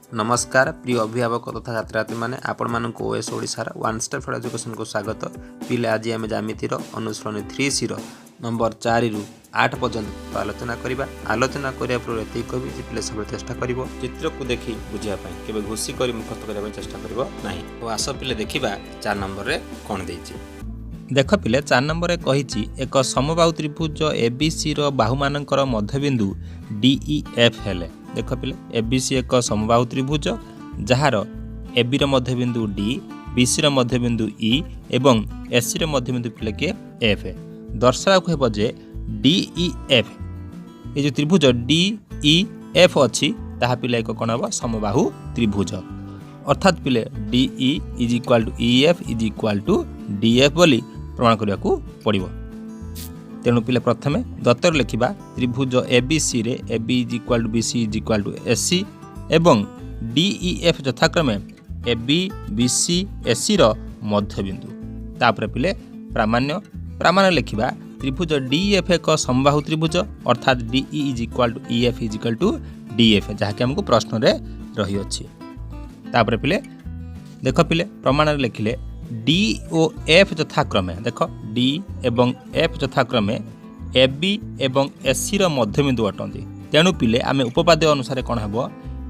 नमस्कार प्रिय अभिभावक तथा छात्र छात्री मैंने आपण मानक ओएस ओडिशार वन स्टेप फॉर एजुकेशन को स्वागत। पिले आज आम ज्यामितिर अनुसरण 3C नंबर 4 रु 8 पर्यंत आलोचना करवा। आलोचना करने पूर्व ये कवि पिले सब चेष्टा कर चित्र को देखी बुझापी केवल घोषी कर मुखस्त करने चेष्टा करना। तो आस पिले देखा 4 नंबर रे कौन देछि। देख पिले 4 नंबर रे कहिछि एक समबाहु त्रिभुज एबीसी रो बाहु मानकर मध्यबिंदु DEF हेले। देख पिले एबीसी एक समबाहु त्रिभुज जार एबी रो मध्यबिंदु D, BC रो मध्यबिंदु E एवं SC रो मध्यबिंदु पिले के F है। दर्शावा को हेबो जे DEF ए जो त्रिभुज DEF अछि ताहा पिले एक कोन हबो समबाहु त्रिभुज। अर्थात पिले DE = EF = DF बोली प्रमाण करने को पड़ो। तेणु पिले प्रथमे दत्तर लिखा त्रिभुज एबीसी रे AB = BC = SC एवं DEF यथाक्रमे AB BC SC रो मध्यबिंदु। तापर पिले प्रामाण्य लिखा त्रिभुज DEF एक समबाहु त्रिभुज अर्थात DE = EF = DF जहाँकि हमको प्रश्न रे रही अछि। तापर पिले देख पिले प्रमाण लिखिले D और F यथाक्रमे देख D एवं F यथाक्रमे AB एवं SC रो मध्यबिंदु अटंती। तेणु पिले आमे उपपाद्य अनुसार कौन हबो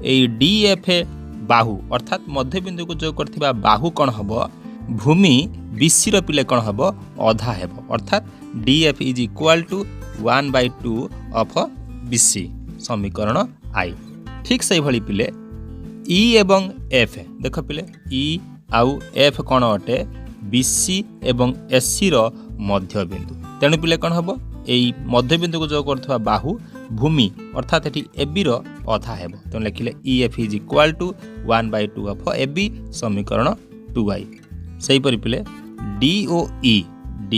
एई DF बाहु अर्थात मध्यबिंदु को जो करथिबा बाहु कौन हबो भूमि BC रो पिले कौन हबो अधा हेबो अर्थात DF = 1/2 ऑफ BC समीकरण I। ठीक सही भली पिले E एवं F देख पिले E आउ F कौन अटे BC एवं SC रो मध्यबिंदु। तेणु पिले कौन हबो एई मध्यबिंदु को जो करथवा बाहु भूमि अर्थात एठी AB रो अधा हेबो। तेणु लिखिले EF = 1/2 ऑफ AB समीकरण 2I। सही परि पिले D ओ E D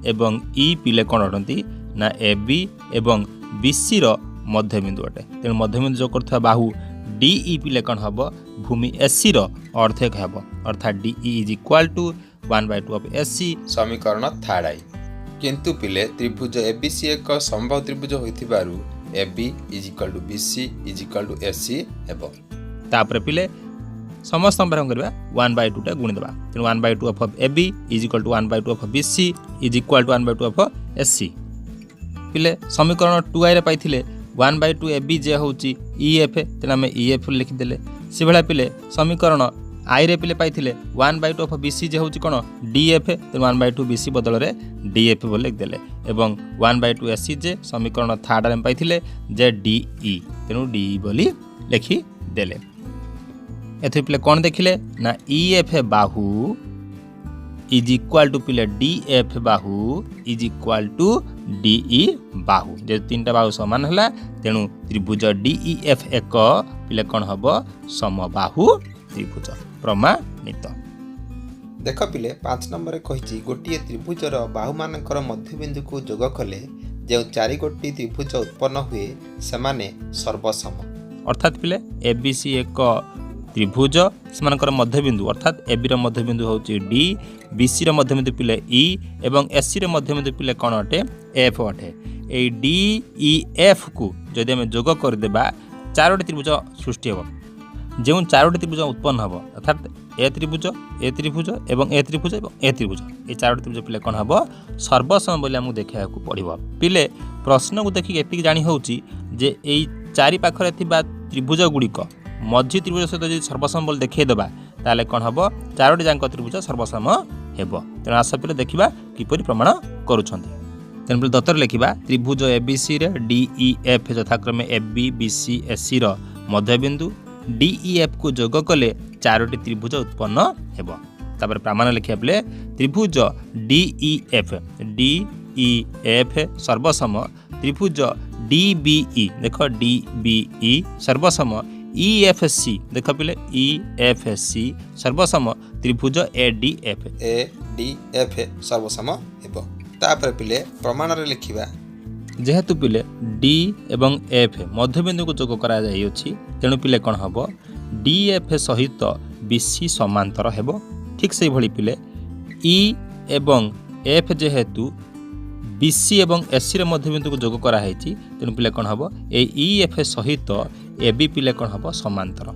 एवं E पिले कौन अटंती ना AB एवं BC रो मध्यबिंदु अटे। तेणु मध्यबिंदु जो करथवा बाहु DE पिले कौन हबो भूमि SC रो अर्धेक हबो अर्थात DE = 1/2 ऑफ SC समीकरण 3I। किंतु पिले त्रिभुज एबीसी एक समबाहु त्रिभुज होइथिबारु AB = BC = SC हेबो। तापर पिले समस्त नंबर हम करबा 1/2 टा गुणी देबा। तेनु 1/2 of AB = 1/2 of BC = 1/2 of SC। पिले समीकरण 2I रे पाइथिले 1/2 AB जे होची EF तेना में EF लिखि देले। से भला पिले समीकरण I रे पिले पाइथिले 1/2 ऑफ BC जे होची कोन DF तेनु 1/2 BC बदल रे DF बोल लिख देले एवं 1/2 SC जे समीकरण 3 रे पाइथिले जे DE तेनु DE बोली लिखि देले। एथे पिले कोन देखिले ना EF बाहु = पिले DF बाहु = DE बाहु जे तीनटा बाहु समान हला तेणु त्रिभुज DEF एक पिले कौन हबो समबाहु त्रिभुज प्रमाणित। देख पिले 5 नंबर कहिछि गोटिए त्रिभुजर बाहु मानकर मध्यबिंदु को जोग कले जे 4 गोटी त्रिभुज उत्पन्न हुए सेमाने सर्वसम। अर्थात पिले ABC एक त्रिभुज सेमानकर मध्यबिंदु अर्थात AB रो मध्यबिंदु होची D, BC रो मध्यबिंदु पिले E एवं SC रो मध्यबिंदु पिले कोन अटे F अटे। ए DEF को जदि हम जोग कर देबा 4टी त्रिभुज सृष्टि हेबो। जे 4टी त्रिभुज उत्पन्न हेबो अर्थात A त्रिभुज एवं A त्रिभुज एवं A त्रिभुज ए 4टी त्रिभुज पिले कोन हेबो सर्वसम बोली हमु देखा को पड़िबो। पिले प्रश्न को देखि एतिक जानि होउची जे एई चारि पाखरे थिबा त्रिभुज गुड़िक मध्य त्रिभुज सहित जो सर्वसम बोल देखिए देबा ताले कौन हबो 4टी जांक त्रिभुज सर्वसम हेबो। तेणु आस पिले देखिबा किपरि प्रमाण करूछंती। तेणु पिले दत्तर लिखिबा त्रिभुज एबीसी रे DEF यथाक्रमे AB BC SC रो मध्यबिंदु DEF को जोग कले 4टी त्रिभुज उत्पन्न हेबो। तापर प्रमाण लिखिया पिले त्रिभुज DEF सर्वसम त्रिभुज DBE देख DBE सर्वसम EFC देख पिले EFC सर्वसम त्रिभुज ADF सर्वसम हेबो। तापर पिले प्रमाण रे लिखिबा जेहेतु पिले D एवं F मध्यबिंदु को जोग करा जाई अछि तेणु पिले कोन हबो DF सहित BC समांतर हेबो। ठीक से भली पिले E एवं F जेहेतु BC एवं SC रे मध्यबिंदु को जोग करा हैछि तेणु पिले कोन हबो ए EF सहित AB पिले कोन हबो समांतर।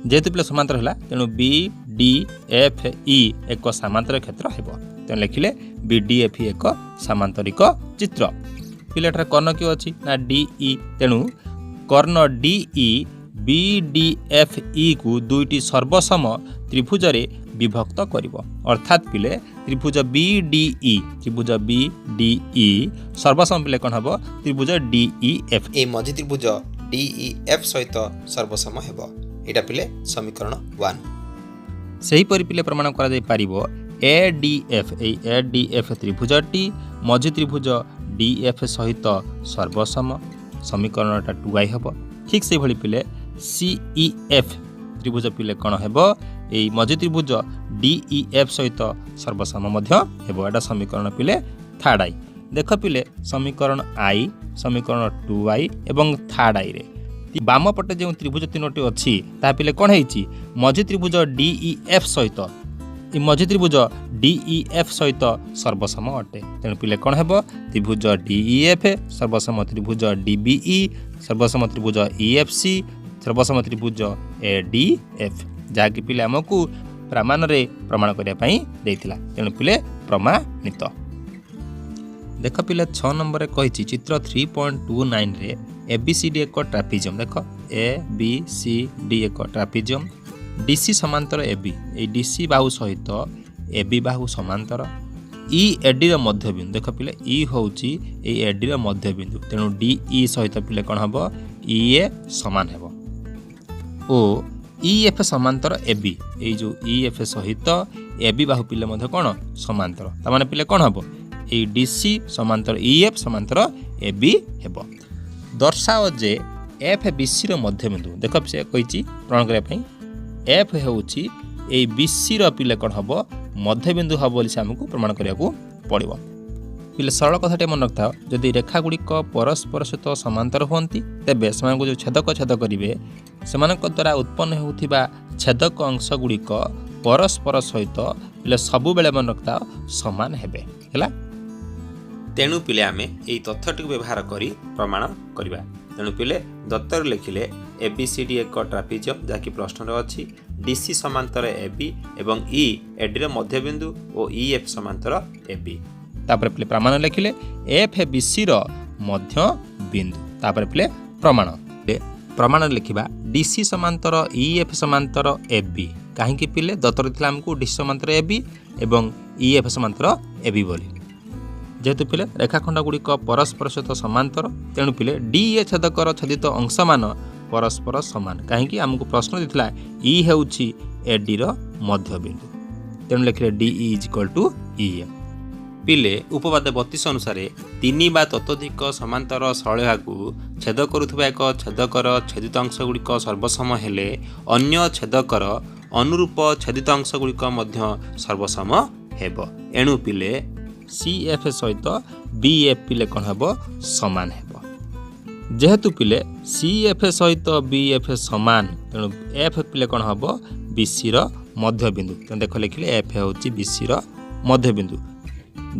जेहेतु पिले समांतर है तेणु बी डी एफ ई एक सामांतर क्षेत्र हेब तेणु लिखिले बी डी एफ ई एक सामांतरिक चित्र पिले कर्ण किए अच्छी ना डी ई तेणु कर्ण D E B D F E को दुईटी सर्वसम त्रिभुज रे विभक्त करिवो अर्थात पिले त्रिभुज बी डी ई सर्वसम पिले कौन हम त्रिभुज डी ई एफ ए मझी त्रिभुज डी ई एफ सहित सर्वसम हेब एटा पिले समीकरण 1 सही परि पिले प्रमाण करा जाय पारिबो ए डी एफ त्रिभुजटी मझी त्रिभुज डी एफ सहित सर्वसम समीकरणटा 2i हेब ठीक से भली पिले सी ई एफ त्रिभुज पिले कौन हेब ए मझी त्रिभुज डी ई एफ सहित सर्वसम मध्य हेब एटा समीकरण पिले 3rd देख पिले समीकरण आई समीकरण 2i एवं 3rd रे बाम पटे जो त्रिभुज तीनोटी अच्छी ता पिले कौन है मझी त्रिभुज डी ई एफ सहित मझी त्रिभुज डी ई एफ सहित सर्वसम अटे तेणु पिले कौन हेब त्रिभुज डी ई एफ सर्वसम त्रिभुज डी बी ई सर्वसम त्रिभुज ई एफ सी सर्वसम त्रिभुज ए डी एफ जहाँकि पिले आमको प्रमाण रे प्रमाण करने देइथिला तेणु पिले प्रमाणित देख पिले 6 नंबर कही चित्र 3.29 रे एबीसीडी एक ट्रापिजियम देख ए बी सी डी एक ट्रापिजियम डीसी समांतर एबी ए डीसी बाहु सहित एबी बाहु समांतर ई एडी रो मध्यबिंदु देख पिले ई होउची ए एडी रो मध्यबिंदु तेणु डी ई सहित पिले कौन हम ई ए समान हेब ओ ई एफ समांतर एबी ए जो ई एफ सहित एबी बाहु पिले मध्य कौन समांतर ता माने पिले कौन हम ए डीसी समांतर ई एफ समांतर एबी हेब दर्शाओ जे एफ बीसी रो मध्यबिंदु देख से कही प्रमाण करने एफ होउची ए बीसी रो पिले कौन हम मध्यबिंदु हम बोली से आमको प्रमाण करने पड़ो पिले सरल कथाटे मन रखा जदि रेखा गुड़िक परस्पर सहित समांतर होती तेबे से जो छेदक छेद करेंगे से द्वारा उत्पन्न होता छेदक अंश गुड़िक परस्पर सहित पिले सबु बेले मन रखता समान हेबे हैला तेणु पिले आमे एई तथ्यटी व्यवहार करी प्रमाण करिबा तेणु पिले दत्तर लिखिले एबीसीडी एक ट्रापिजियम जहाँकि प्रश्न अच्छी डीसी समांतर एबी एवं ई एडी रो मध्यबिंदु और ई एफ समांतर एबी तापर पिले प्रमाण लिखिले एफ बीसी रो मध्य बिंदु तापर पिले प्रमाण प्रमाण लिखिबा डीसी समांतर ई एफ समांतर एबी कहीं पिले दत्तर थिला हमको डीसी समांतर एबी एवं ई एफ समांतर एबी बोली जेहेतु पिले रेखाखंड गुड़िक परस्पर सहित समांतर तेणु पिले डी ए छेदकर छेदित अंश मान परस्पर समान कहीं आमको प्रश्न देता ई हेउछि एडी रो मध्यबिंदु तेणु लिखिले डी इज इक्वल टू ई पिले उपपाद्य 32 अनुसार 3 बा ततोधिक समांतर सरलरेखा छेद करुवा एक छेदकर छेदित अंश गुड़िक सर्वसम हेले अन्य छेदकर अनुरूप छेदित अंश गुड़िक मध्य सर्वसम हेब एणु पिले सी एफ सहित बी एफ पिले कौन हम समान हेब जेहेतु पिले सी एफ सहित बी एफ समान तेणु एफ पिले कौन हम बीसी रो मध्यबिंदु तेणु देख लिखिले एफ होची बीसी रो मध्यबिंदु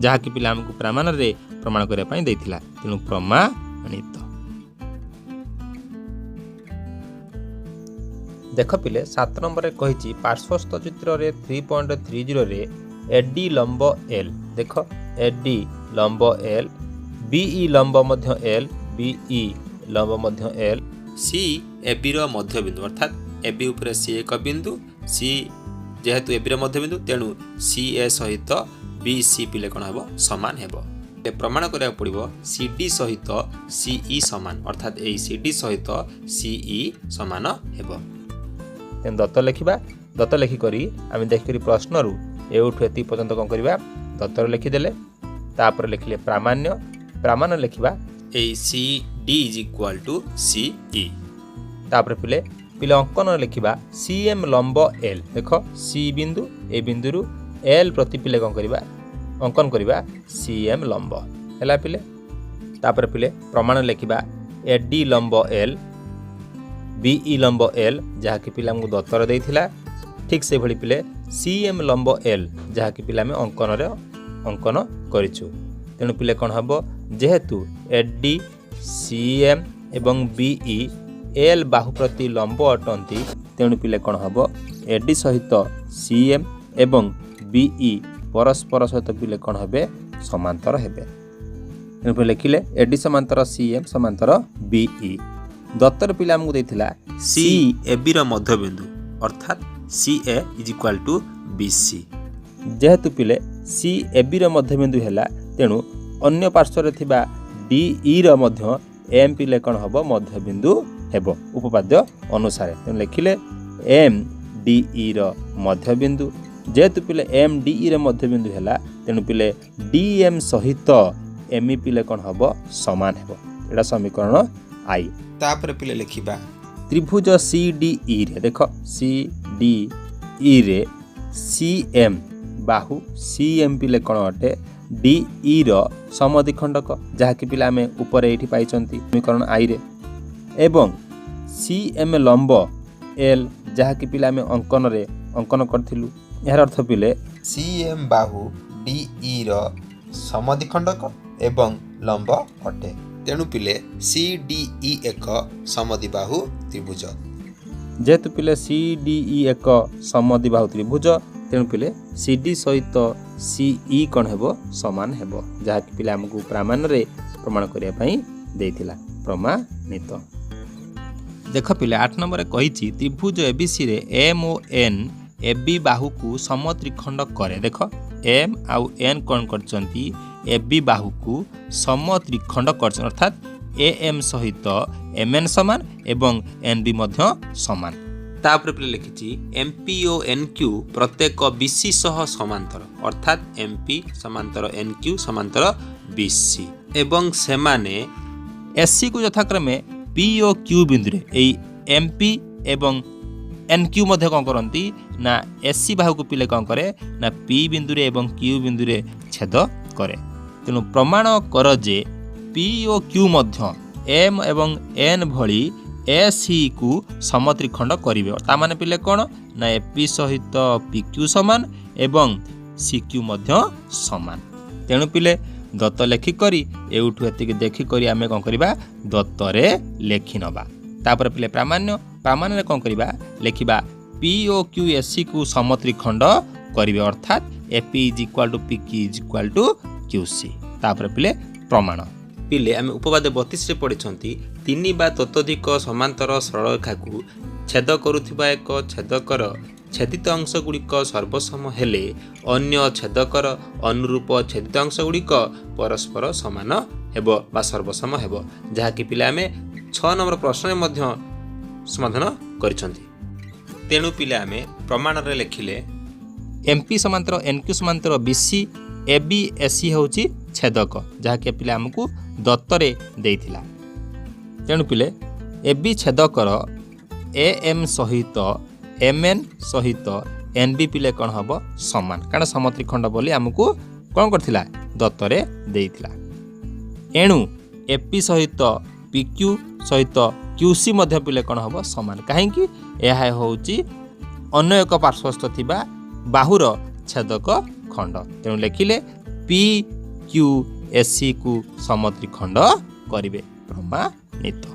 जहाँकि पिला हमको प्रमाण रे प्रमाण करने देइथिला तेणु प्रमाणित देख पिले 7 नंबर कही पार्श्वस्थ चित्र रे 3.30 रे एडी लंब एल देख एडी लंब एल बीई लंब मध्य एल बीई लंब मध्य एल सी एबी रो मध्य बिंदु अर्थात एबी उपरे सी एक बिंदु सी जेहेतु एबी रो मध्य बिंदु तेणु सी ए सहित बी सी पिले कौन हेब समान हेब प्रमाण करा पड़ो सी डी सहित सीई समान अर्थात ए सी डी सहित सीई समान हेब तेणु दत्त लिखा दत्त लिखिक आम देखिक प्रश्न रू एठू एति पर्यंत कौन करवा दत्तर लिखिदेले तापर लिखिले प्रामाण्य प्रामाण लिखा A C D is equal to C E तापर पिले पिले अंकन लिखा सी एम लंब एल देख सी बिंदु ए बिंदु एल प्रति पिले कौन करवा अंकन करवा सी एम लंब है पिले तापर पिले प्रमाण लिखा ए डी लंब एल बीई लंब एल जहाँकि पिला हमको दत्तर देइथिला ठीक से भली पिले सी एम लंब एल जहाँकि पिला में अंकन करिछु तेणु पिले कौन हम जेहेतु एडी सी एम एवं बीई एल बाहु प्रति लंब अटंती तेणु पिले कौन हम एडी सहित सी एम एवं बीई परस्पर सहित पिले कौन हे समांतर हेबे। तेणु पिले लिखिले एडी समांतर सी एम समांतर बीई। दत्तर पिला हमको देथिला सी ए बी रो मध्यबिंदु अर्थात C A is equal to B C. जेहेतु पिले सी ए बी रो मध्यबिंदु हैला तेणु अन्य पार्श्व थिबा डी ई रो मध्य एम पिले कौन हम मध्यबिंदु हेबो उपपाद्य अनुसार। तेणु लिखिले एम डी ई रो मध्यबिंदु। जेहेतु पिले एम डी ई रो मध्यबिंदु हैला तेणु पिले डी एम सहित एम ई पिले कौन हम समान हेबो। एटा समीकरण आई। तापर पिले लिखिबा त्रिभुज सी डी ई रे देख सी डी ई रे सी एम बाहु सी एम पिले कौन अटे डी ई रो समद्विखंडक जहाँकि पिला आम ऊपर ये पाई समीकरण आई रे एवं सी एम लंब एल जहाँकि पिला आम अंकन करथिलु। यार अर्थ पिले सी एम बाहु डी ई रो समद्विखंडक एवं लंब अटे। तेणु पिले सी डी ई एक समद्विबाहु त्रिभुज। जेहेतु पिले सी डी ई एक समद्विबाहु त्रिभुज तेणु पिले सी डी सहित सी ई कौन हेबो समान हेबो जहाँकि पिले आमको प्रामाण्य रे प्रमाण करिया पई देइथिला प्रमाणित। देख पिले 8 नंबर कही त्रिभुज एबीसी रे M O N A B बाहु को समत्रिखंड करे। देख एम आउ एन कौन करचंती ए बी बाहु को समत्रिखंड करछन अर्थात ए एम सहित एम एन समान एवं एन बी मध्य समान। तापर पिले लिखिछि M P O N Q प्रत्येक बीसी सह समांतर अर्थात एम पी समांतर एन क्यू समांतर बीसी एवं सेमाने एससी को यथाक्रमे पी ओ क्यू बिंदु रे एई एम पी एवं एन क्यू मध्य कौन करती ना एससी बाहु को पिले कौन करे ना पी बिंदु रे एवं क्यू बिंदु रे छेद करे। तेणु प्रमाण कर जे पी ओ क्यू मध्य एम एवं एन भली एसी को समत्रिखंड करिवे। तामाने पिले कौन ना एपी सहित पी क्यू समान एवं सी क्यू मध्य समान। तेणु पिले दत्त लेखिकरी एउठु एतिक देखिकरी आमे कौन करिबा दत्तरे लेखि नबा। तापर पिले प्रामाण्य कौन करिबा लेखिबा P O Q S C को समत्रिखंड करिवे अर्थात AP is equal to P Q is equal to Q C. तापर पिले प्रमाण पिले आमे उपपाद्य 32 रे पढिछंती 3 बा ततोधिक समांतर सरल रेखा को छेद करुथिबा एक छेदकर छेदित अंश गुड़िक सर्वसम हेले अन्य छेदकर अनुरूप छेदित अंश गुड़िक परस्पर समान हेबो बा सर्वसम हेबो जहाँकि पिला आमे 6 नंबर प्रश्न में मध्य समाधान करिसंती। तेणु पिला आमे प्रमाण रे लेखिले एमपी समांतर एनक्यू समांतर बीसी एबी एसी होची छेदक जहाँकि पिला हमकु दत्तरे देइथिला। तेणु पिले एबी छेदकर ए एम सहित एम एन सहित एन बी पिले कौन हम समान कारण समत्रिखंड बोली आमको कौन करथिला दत्तरे देइथिला। एणु एपी सहित पीक्यू सहित क्यूसी मध्य पिले कौन हम समान कहीं यह होची अन्य एक पार्श्वस्थ थिबा बाहुर छेदक खंड। तेणु लिखिले पी क्यू एस सी को समत्रिखंड करिवे प्रमाणित।